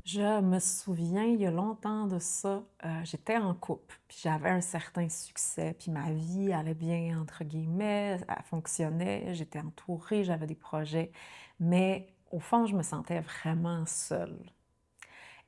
Je me souviens, il y a longtemps de ça, j'étais en couple, puis j'avais un certain succès, puis ma vie allait bien entre guillemets, elle fonctionnait, j'étais entourée, j'avais des projets, mais au fond, je me sentais vraiment seule.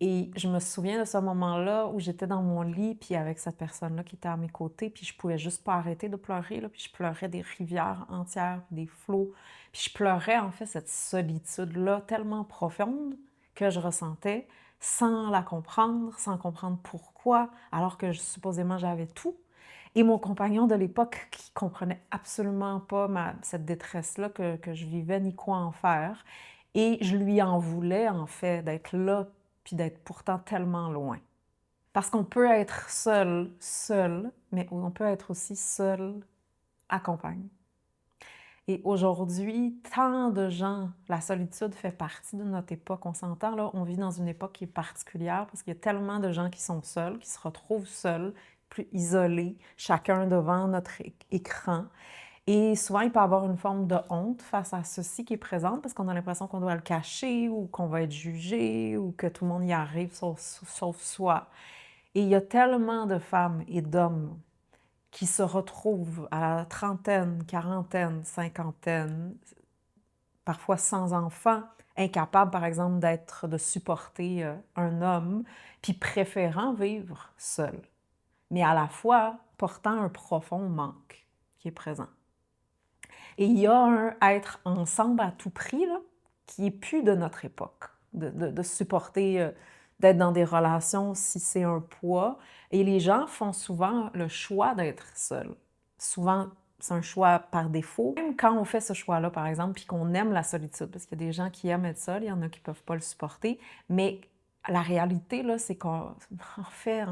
Et je me souviens de ce moment-là où j'étais dans mon lit, puis avec cette personne-là qui était à mes côtés, puis je pouvais juste pas arrêter de pleurer, là, puis je pleurais des rivières entières, des flots, puis je pleurais en fait cette solitude-là tellement profonde que je ressentais sans la comprendre, sans comprendre pourquoi, alors que supposément j'avais tout. Et mon compagnon de l'époque qui comprenait absolument pas cette détresse-là que je vivais, ni quoi en faire. Et je lui en voulais, en fait, d'être là, puis d'être pourtant tellement loin. Parce qu'on peut être seul, seul, mais on peut être aussi seul, accompagné. Et aujourd'hui, tant de gens, la solitude fait partie de notre époque. On s'entend, là, on vit dans une époque qui est particulière parce qu'il y a tellement de gens qui sont seuls, qui se retrouvent seuls, plus isolés, chacun devant notre écran. Et souvent, il peut y avoir une forme de honte face à ceci qui est présente parce qu'on a l'impression qu'on doit le cacher ou qu'on va être jugé ou que tout le monde y arrive sauf soi. Et il y a tellement de femmes et d'hommes qui se retrouvent à la trentaine, quarantaine, cinquantaine, parfois sans enfants, incapables, par exemple, de supporter un homme, puis préférant vivre seul, mais à la fois portant un profond manque qui est présent. Et il y a un être ensemble à tout prix, là, qui est plus de notre époque, de supporter, d'être dans des relations si c'est un poids. Et les gens font souvent le choix d'être seuls. Souvent, c'est un choix par défaut. Même quand on fait ce choix-là, par exemple, puis qu'on aime la solitude, parce qu'il y a des gens qui aiment être seuls, il y en a qui ne peuvent pas le supporter, mais la réalité, là, c'est qu'en fait,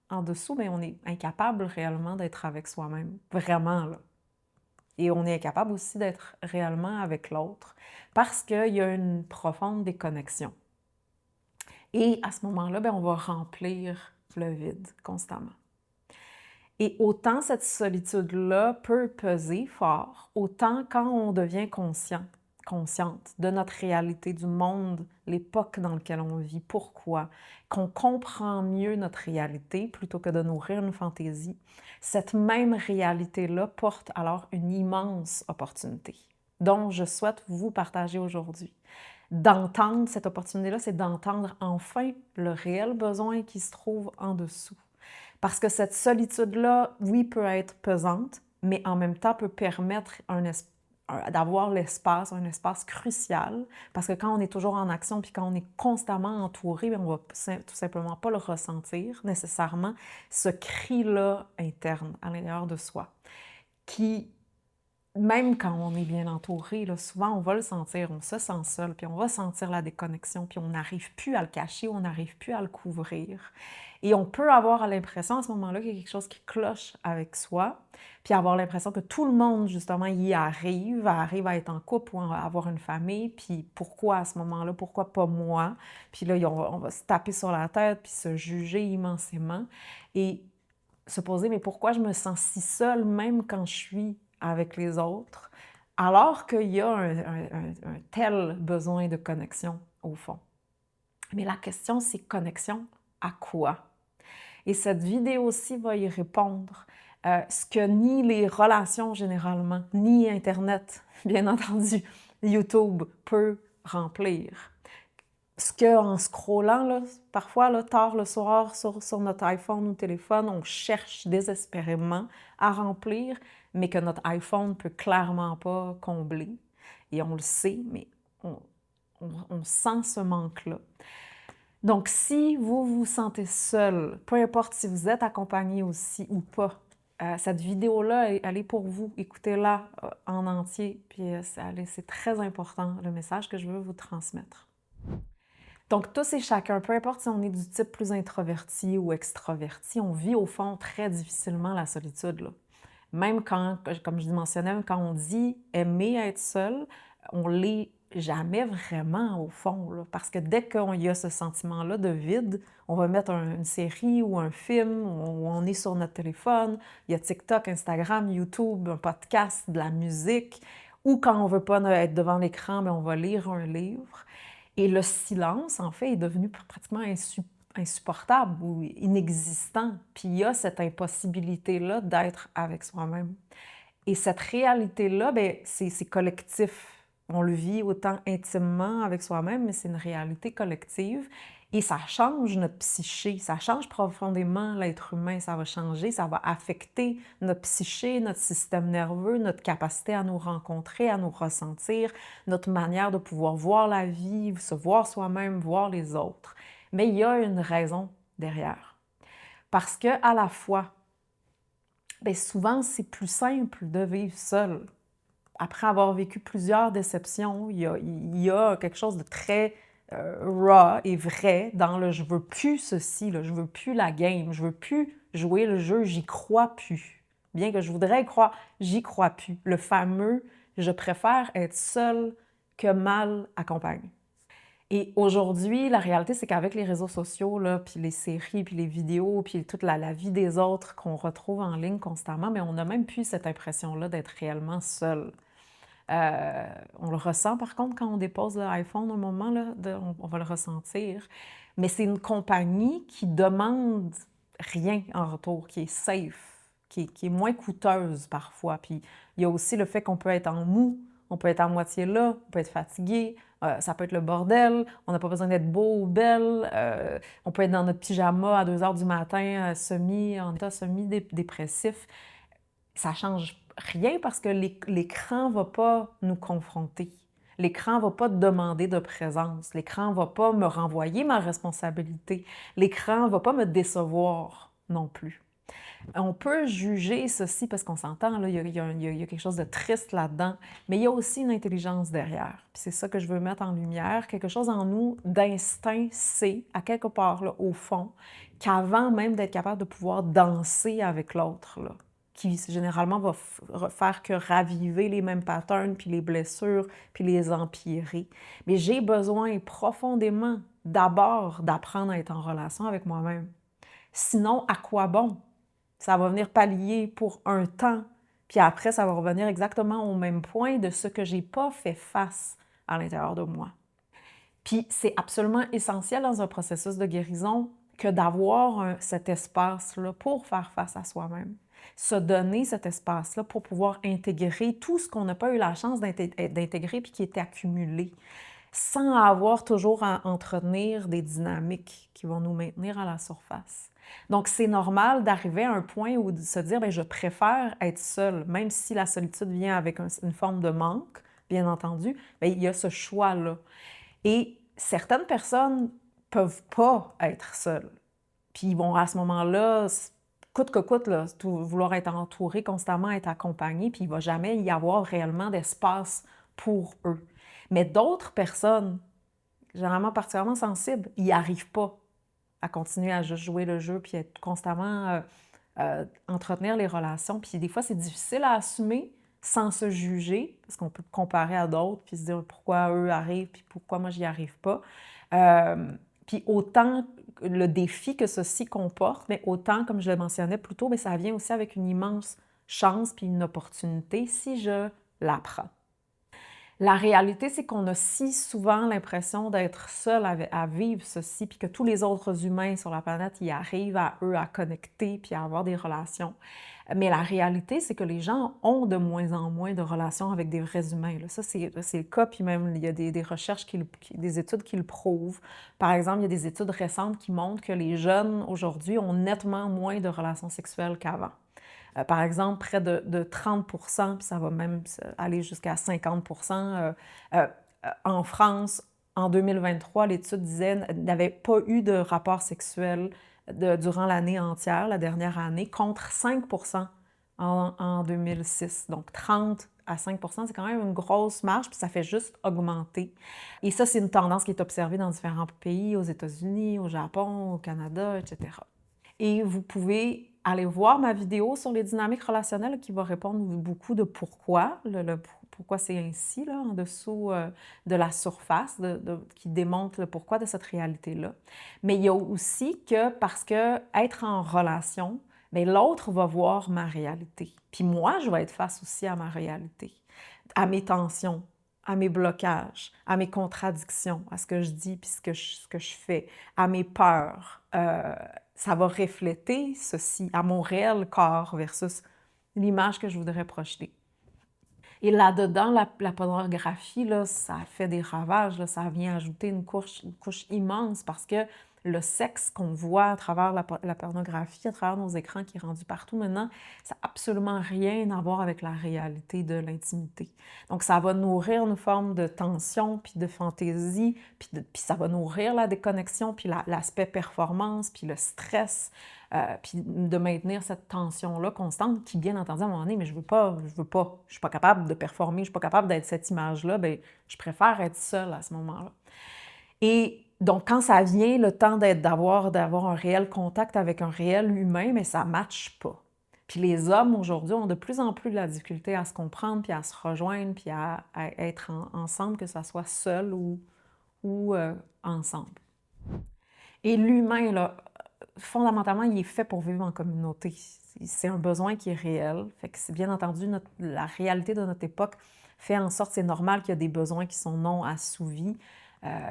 en dessous, mais on est incapable réellement d'être avec soi-même. Vraiment, là. Et on est incapable aussi d'être réellement avec l'autre parce qu'il y a une profonde déconnexion. Et à ce moment-là, ben, on va remplir le vide constamment. Et autant cette solitude-là peut peser fort, autant quand on devient consciente de notre réalité, du monde, l'époque dans laquelle on vit, pourquoi, qu'on comprend mieux notre réalité plutôt que de nourrir une fantaisie, cette même réalité-là porte alors une immense opportunité dont je souhaite vous partager aujourd'hui. D'entendre cette opportunité-là, c'est d'entendre enfin le réel besoin qui se trouve en dessous. Parce que cette solitude-là, oui, peut être pesante, mais en même temps peut permettre d'avoir l'espace, un espace crucial, parce que quand on est toujours en action, puis quand on est constamment entouré, on va tout simplement pas le ressentir nécessairement, ce cri-là interne à l'intérieur de soi, qui même quand on est bien entouré, là, souvent on va le sentir, on se sent seul, puis on va sentir la déconnexion, puis on n'arrive plus à le cacher, on n'arrive plus à le couvrir. Et on peut avoir l'impression à ce moment-là qu'il y a quelque chose qui cloche avec soi, puis avoir l'impression que tout le monde, justement, y arrive à être en couple ou à avoir une famille, puis pourquoi à ce moment-là, pourquoi pas moi? Puis là, on va se taper sur la tête, puis se juger immensément. Et se poser, mais pourquoi je me sens si seule même quand je suis avec les autres, alors qu'il y a un tel besoin de connexion au fond. Mais la question, c'est connexion à quoi? Et cette vidéo-ci va y répondre. Ce que ni les relations généralement, ni Internet, bien entendu, YouTube peut remplir. Ce qu'en scrollant, là, parfois, là, tard le soir, sur notre iPhone ou téléphone, on cherche désespérément à remplir, mais que notre iPhone ne peut clairement pas combler. Et on le sait, mais on sent ce manque-là. Donc, si vous vous sentez seul, peu importe si vous êtes accompagné aussi ou pas, cette vidéo-là, elle est pour vous. Écoutez-la en entier, puis c'est très important, le message que je veux vous transmettre. Donc, tous et chacun, peu importe si on est du type plus introverti ou extraverti, on vit au fond très difficilement la solitude, là. Même quand, comme je mentionnais, quand on dit aimer être seul, on l'est jamais vraiment au fond, là, parce que dès qu'il y a ce sentiment-là de vide, on va mettre une série ou un film, ou on est sur notre téléphone, il y a TikTok, Instagram, YouTube, un podcast, de la musique, ou quand on veut pas être devant l'écran, mais on va lire un livre. Et le silence, en fait, est devenu pratiquement insupportable ou inexistant. Puis il y a cette impossibilité-là d'être avec soi-même. Et cette réalité-là, ben, c'est collectif. On le vit autant intimement avec soi-même, mais c'est une réalité collective. Et ça change notre psyché, ça change profondément l'être humain, ça va changer, ça va affecter notre psyché, notre système nerveux, notre capacité à nous rencontrer, à nous ressentir, notre manière de pouvoir voir la vie, se voir soi-même, voir les autres. Mais il y a une raison derrière. Parce que à la fois, bien, souvent, c'est plus simple de vivre seul. Après avoir vécu plusieurs déceptions, il y a quelque chose de très raw et vrai dans le je veux plus ceci, là, je veux plus la game, je veux plus jouer le jeu, j'y crois plus. Bien que je voudrais y croire, j'y crois plus. Le fameux je préfère être seul que mal accompagné. Et aujourd'hui, la réalité, c'est qu'avec les réseaux sociaux, là, puis les séries, puis les vidéos, puis toute la vie des autres qu'on retrouve en ligne constamment, mais on n'a même plus cette impression-là d'être réellement seul. On le ressent par contre quand on dépose l'iPhone un moment, là, on va le ressentir. Mais c'est une compagnie qui demande rien en retour, qui est safe, qui est moins coûteuse parfois. Puis il y a aussi le fait qu'on peut être en mou, on peut être à moitié là, on peut être fatigué, ça peut être le bordel, on n'a pas besoin d'être beau ou belle, on peut être dans notre pyjama à 2 heures du matin, en état semi-dépressif. Ça change rien parce que l'écran ne va pas nous confronter. L'écran ne va pas demander de présence. L'écran ne va pas me renvoyer ma responsabilité. L'écran ne va pas me décevoir non plus. On peut juger ceci parce qu'on s'entend, là, il y a quelque chose de triste là-dedans, mais il y a aussi une intelligence derrière. Puis c'est ça que je veux mettre en lumière. Quelque chose en nous d'instinct sait, à quelque part là, au fond, qu'avant même d'être capable de pouvoir danser avec l'autre, là, qui généralement va faire que raviver les mêmes patterns, puis les blessures, puis les empirer. Mais j'ai besoin profondément d'abord d'apprendre à être en relation avec moi-même. Sinon, à quoi bon? Ça va venir pallier pour un temps, puis après, ça va revenir exactement au même point de ce que j'ai pas fait face à l'intérieur de moi. Puis c'est absolument essentiel dans un processus de guérison que d'avoir cet espace-là pour faire face à soi-même. Se donner cet espace-là pour pouvoir intégrer tout ce qu'on n'a pas eu la chance d'intégrer puis qui est accumulé, sans avoir toujours à entretenir des dynamiques qui vont nous maintenir à la surface. Donc, c'est normal d'arriver à un point où de se dire, bien, je préfère être seule, même si la solitude vient avec une forme de manque, bien entendu, bien, il y a ce choix-là. Et certaines personnes peuvent pas être seules. Puis ils vont à ce moment-là, coûte que coûte, là, vouloir être entouré constamment, être accompagné, puis il ne va jamais y avoir réellement d'espace pour eux. Mais d'autres personnes, généralement particulièrement sensibles, ils n'y arrivent pas à continuer à juste jouer le jeu puis être constamment entretenir les relations. Puis des fois, c'est difficile à assumer sans se juger, parce qu'on peut comparer à d'autres puis se dire pourquoi eux arrivent puis pourquoi moi, j'y arrive pas. Puis autant le défi que ceci comporte, mais autant, comme je le mentionnais plus tôt, mais ça vient aussi avec une immense chance puis une opportunité si je l'apprends. La réalité, c'est qu'on a si souvent l'impression d'être seul à vivre ceci, puis que tous les autres humains sur la planète y arrivent à eux à connecter puis à avoir des relations. Mais la réalité, c'est que les gens ont de moins en moins de relations avec des vrais humains. Là. Ça, c'est le cas, puis même il y a des recherches, des études qui le prouvent. Par exemple, il y a des études récentes qui montrent que les jeunes aujourd'hui ont nettement moins de relations sexuelles qu'avant. Par exemple, près de 30 puis ça va même aller jusqu'à 50 en France, en 2023, l'étude disait n'avait pas eu de rapport sexuel durant l'année entière, la dernière année, contre 5 en 2006. Donc 30 à 5 c'est quand même une grosse marge, puis ça fait juste augmenter. Et ça, c'est une tendance qui est observée dans différents pays, aux États-Unis, au Japon, au Canada, etc. Et vous pouvez aller voir ma vidéo sur les dynamiques relationnelles qui va répondre beaucoup de pourquoi, pourquoi c'est ainsi, là, en dessous de la surface, qui démontre le pourquoi de cette réalité-là. Mais il y a aussi que parce que être en relation, bien, l'autre va voir ma réalité. Puis moi, je vais être face aussi à ma réalité, à mes tensions, à mes blocages, à mes contradictions, à ce que je dis puis ce que je fais, à mes peurs. Ça va refléter ceci à mon réel corps versus l'image que je voudrais projeter. Et là-dedans, la pornographie, là, ça fait des ravages, là, ça vient ajouter une couche immense parce que le sexe qu'on voit à travers la pornographie, à travers nos écrans qui est rendu partout maintenant, ça n'a absolument rien à voir avec la réalité de l'intimité. Donc, ça va nourrir une forme de tension, puis de fantaisie, puis ça va nourrir la déconnexion, puis l'aspect performance, puis le stress, puis de maintenir cette tension-là constante qui, bien entendu, à un moment donné, mais je veux pas, je suis pas capable de performer, je suis pas capable d'être cette image-là, bien, je préfère être seule à ce moment-là. Et donc, quand ça vient, le temps d'avoir un réel contact avec un réel humain, mais ça ne matche pas. Puis les hommes, aujourd'hui, ont de plus en plus de la difficulté à se comprendre, puis à se rejoindre, puis à être ensemble, que ça soit seul ou ensemble. Et l'humain, là, fondamentalement, il est fait pour vivre en communauté. C'est un besoin qui est réel. Fait que c'est bien entendu, la réalité de notre époque fait en sorte, c'est normal qu'il y a des besoins qui sont non assouvis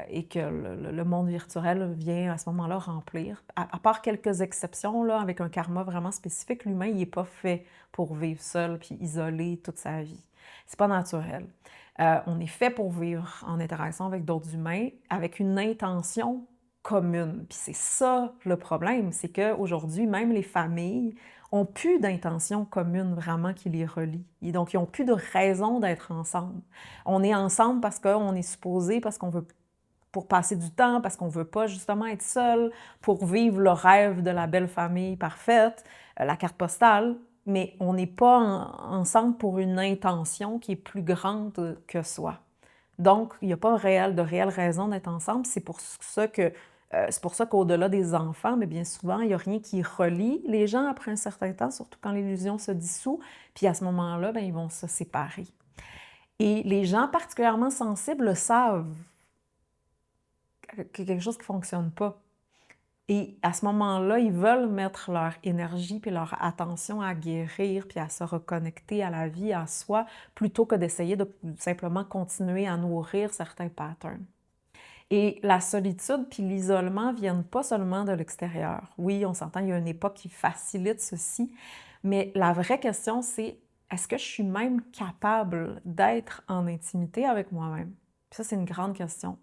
et que le monde virtuel vient à ce moment-là remplir. À part quelques exceptions, là, avec un karma vraiment spécifique, l'humain, il n'est pas fait pour vivre seul puis isolé toute sa vie. C'est pas naturel. On est fait pour vivre en interaction avec d'autres humains, avec une intention commune. Puis c'est ça le problème, c'est qu'aujourd'hui, même les familles ont plus d'intention commune vraiment qui les relie. Et donc, ils n'ont plus de raison d'être ensemble. On est ensemble parce qu'on est supposé, parce qu'on veut pour passer du temps, parce qu'on ne veut pas justement être seul, pour vivre le rêve de la belle famille parfaite, la carte postale, mais on n'est pas ensemble pour une intention qui est plus grande que soi. Donc, il n'y a pas de réelle raison d'être ensemble. C'est pour ça qu'au-delà des enfants, mais bien souvent, il n'y a rien qui relie les gens après un certain temps, surtout quand l'illusion se dissout. Puis à ce moment-là, bien, ils vont se séparer. Et les gens particulièrement sensibles le savent qu'il y a quelque chose qui ne fonctionne pas. Et à ce moment-là, ils veulent mettre leur énergie puis leur attention à guérir puis à se reconnecter à la vie, à soi, plutôt que d'essayer de simplement continuer à nourrir certains patterns. Et la solitude puis l'isolement viennent pas seulement de l'extérieur. Oui, on s'entend, il y a une époque qui facilite ceci, mais la vraie question, c'est est-ce que je suis même capable d'être en intimité avec moi-même? Puis ça, c'est une grande question.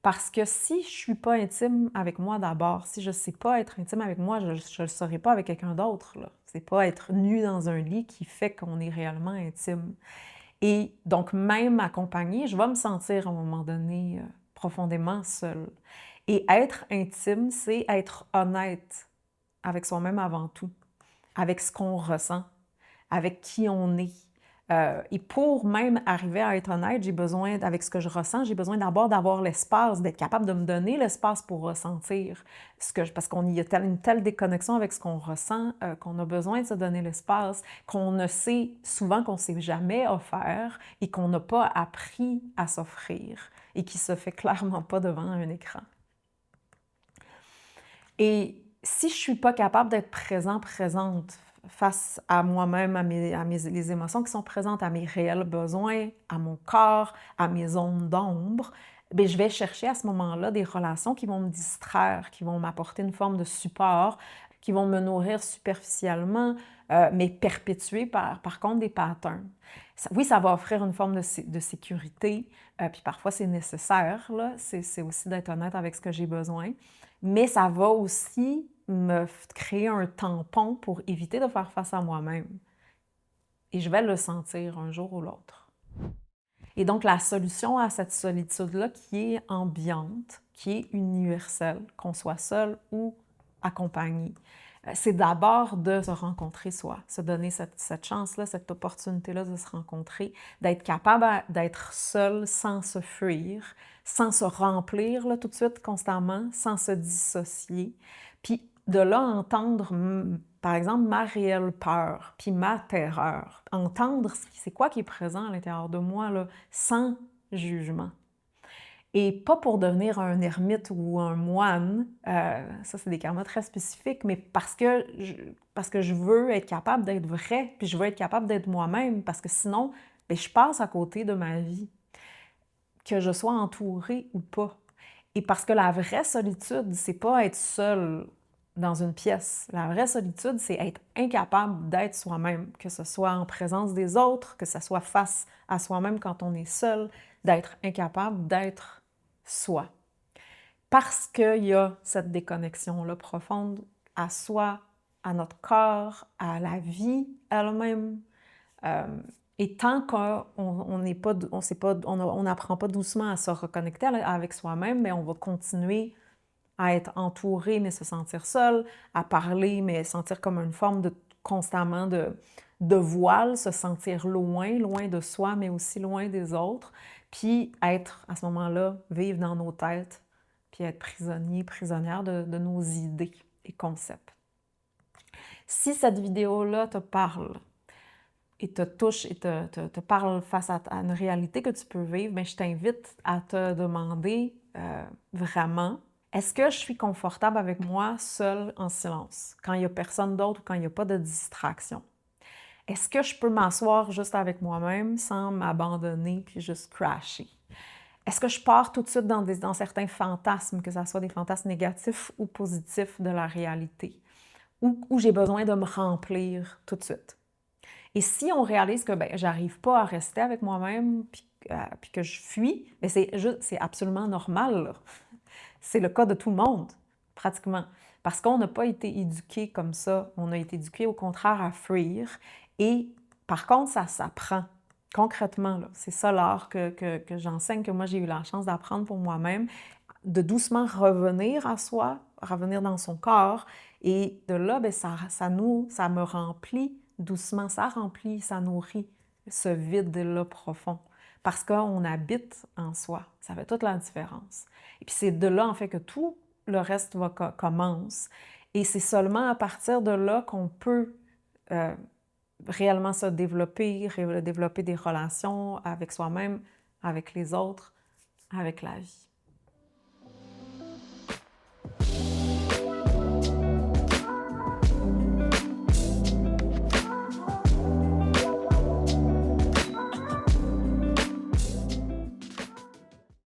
Parce que si je ne suis pas intime avec moi d'abord, si je ne sais pas être intime avec moi, je ne le saurai pas avec quelqu'un d'autre. Ce n'est pas être nu dans un lit qui fait qu'on est réellement intime. Et donc, même accompagnée, je vais me sentir à un moment donné profondément seule. Et être intime, c'est être honnête avec soi-même avant tout, avec ce qu'on ressent, avec qui on est. Et pour même arriver à être honnête, j'ai besoin, avec ce que je ressens, j'ai besoin d'abord d'avoir l'espace, d'être capable de me donner l'espace pour ressentir. Parce qu'on y a une telle déconnexion avec ce qu'on ressent qu'on a besoin de se donner l'espace, qu'on ne sait souvent qu'on ne s'est jamais offert et qu'on n'a pas appris à s'offrir et qui se fait clairement pas devant un écran. Et si je ne suis pas capable d'être présente face à moi-même, les émotions qui sont présentes, à mes réels besoins, à mon corps, à mes zones d'ombre, bien, je vais chercher à ce moment-là des relations qui vont me distraire, qui vont m'apporter une forme de support, qui vont me nourrir superficiellement, mais perpétuer par contre des patterns. Oui, ça va offrir une forme de sécurité, puis parfois c'est nécessaire, là, c'est aussi d'être honnête avec ce que j'ai besoin, mais ça va aussi me créer un tampon pour éviter de faire face à moi-même. Et je vais le sentir un jour ou l'autre. Et donc, la solution à cette solitude-là qui est ambiante, qui est universelle, qu'on soit seul ou accompagné, c'est d'abord de se rencontrer soi, se donner cette chance-là, cette opportunité-là de se rencontrer, d'être capable d'être seul sans se fuir, sans se remplir là, tout de suite constamment, sans se dissocier. Puis de là, entendre, par exemple, ma réelle peur, puis ma terreur. Entendre c'est quoi qui est présent à l'intérieur de moi, là, sans jugement. Et pas pour devenir un ermite ou un moine, ça c'est des karmas très spécifiques, mais parce que je veux être capable d'être vrai, puis je veux être capable d'être moi-même, parce que sinon, bien, je passe à côté de ma vie. que je sois entourée ou pas. Et parce que la vraie solitude, c'est pas être seul dans une pièce. La vraie solitude, c'est être incapable d'être soi-même, que ce soit en présence des autres, que ce soit face à soi-même quand on est seul, d'être incapable d'être soi. Parce qu'il y a cette déconnexion-là profonde à soi, à notre corps, à la vie elle-même. Et tant qu'on n'est pas, on n'apprend pas doucement à se reconnecter avec soi-même, mais on va continuer à être entouré, mais se sentir seul, à parler, mais sentir comme une forme de constamment de voile, se sentir loin, loin de soi, mais aussi loin des autres, puis être à ce moment-là, vivre dans nos têtes, puis être prisonnier, prisonnière de nos idées et concepts. Si cette vidéo-là te parle et te touche et te parle face à une réalité que tu peux vivre, bien, je t'invite à te demander vraiment, est-ce que je suis confortable avec moi seule en silence, quand il n'y a personne d'autre ou quand il n'y a pas de distraction? Est-ce que je peux m'asseoir juste avec moi-même sans m'abandonner puis juste crasher? Est-ce que je pars tout de suite dans certains fantasmes, que ce soit des fantasmes négatifs ou positifs de la réalité, ou j'ai besoin de me remplir tout de suite? Et si on réalise que j'arrive pas à rester avec moi-même, puis que je fuis, mais c'est absolument normal, là. C'est le cas de tout le monde, pratiquement. Parce qu'on n'a pas été éduqué comme ça. On a été éduqué au contraire à fuir. Et par contre, ça s'apprend concrètement, là. C'est ça l'art que j'enseigne, que moi j'ai eu la chance d'apprendre pour moi-même, de doucement revenir à soi, revenir dans son corps. Et de là, ça me remplit doucement, ça remplit, ça nourrit ce vide-là profond. Parce qu'on habite en soi. Ça fait toute la différence. Et puis c'est de là, en fait, que tout le reste commence. Et c'est seulement à partir de là qu'on peut réellement se développer, développer des relations avec soi-même, avec les autres, avec la vie.